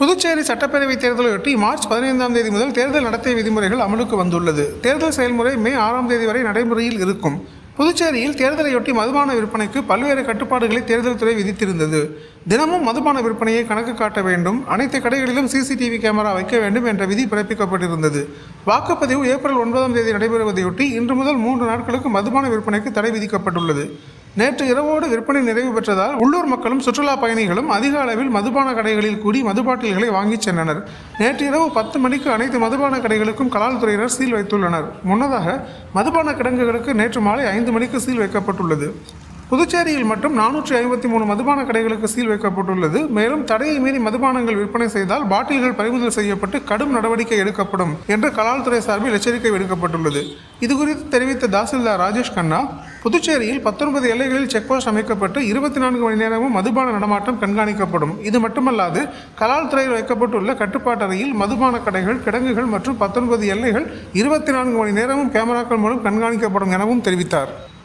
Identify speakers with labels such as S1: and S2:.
S1: புதுச்சேரி சட்டப்பேரவை தேர்தலையொட்டி மார்ச் 15ஆம் தேதி முதல் தேர்தல் நடத்தை விதிமுறைகள் அமலுக்கு வந்துள்ளது. தேர்தல் செயல்முறை மே 6ஆம் தேதி வரை நடைமுறையில் இருக்கும். புதுச்சேரியில் தேர்தலையொட்டி மதுபான விற்பனைக்கு பல்வேறு கட்டுப்பாடுகளை தேர்தல் துறை விதித்திருந்தது. தினமும் மதுபான விற்பனையை கணக்கு காட்ட வேண்டும், அனைத்து கடைகளிலும் சிசிடிவி கேமரா வைக்க வேண்டும் என்ற விதி பிறப்பிக்கப்பட்டிருந்தது. வாக்குப்பதிவு ஏப்ரல் 9ஆம் தேதி நடைபெறுவதையொட்டி இன்று முதல் 3 நாட்களுக்கு மதுபான விற்பனைக்கு தடை விதிக்கப்பட்டுள்ளது. நேற்று இரவோடு விற்பனை நிறைவு பெற்றதால் உள்ளூர் மக்களும் சுற்றுலா பயணிகளும் அதிக அளவில் மதுபான கடைகளில் கூடி மதுபாட்டில்களை வாங்கிச் சென்றனர். நேற்று இரவு 10 மணிக்கு அனைத்து மதுபான கடைகளுக்கும் கலால்துறையினர் சீல் வைத்துள்ளனர். முன்னதாக மதுபான கிடங்குகளுக்கு நேற்று மாலை 5 மணிக்கு சீல் வைக்கப்பட்டுள்ளது. புதுச்சேரியில் மட்டும் 453 மதுபான கடைகளுக்கு சீல் வைக்கப்பட்டுள்ளது. மேலும் தடையை மீறி மதுபானங்கள் விற்பனை செய்தால் பாட்டில்கள் பறிமுதல் செய்யப்பட்டு கடும் நடவடிக்கை எடுக்கப்படும் என்று கலால்துறை சார்பில் எச்சரிக்கை விடுக்கப்பட்டுள்ளது. இதுகுறித்து தெரிவித்த தாசில்தார் ராஜேஷ் கண்ணா, புதுச்சேரியில் 19 எல்லைகளில் செக்போஸ்ட் அமைக்கப்பட்டு 24 மணி நேரமும் மதுபான நடமாட்டம் கண்காணிக்கப்படும். இது மட்டுமல்லாது கலால்துறையில் வைக்கப்பட்டுள்ள கட்டுப்பாட்டறையில் மதுபான கடைகள், கிடங்குகள் மற்றும் 19 எல்லைகள் 24 மணி நேரமும் கேமராக்கள் மூலம் கண்காணிக்கப்படும் எனவும் தெரிவித்தார்.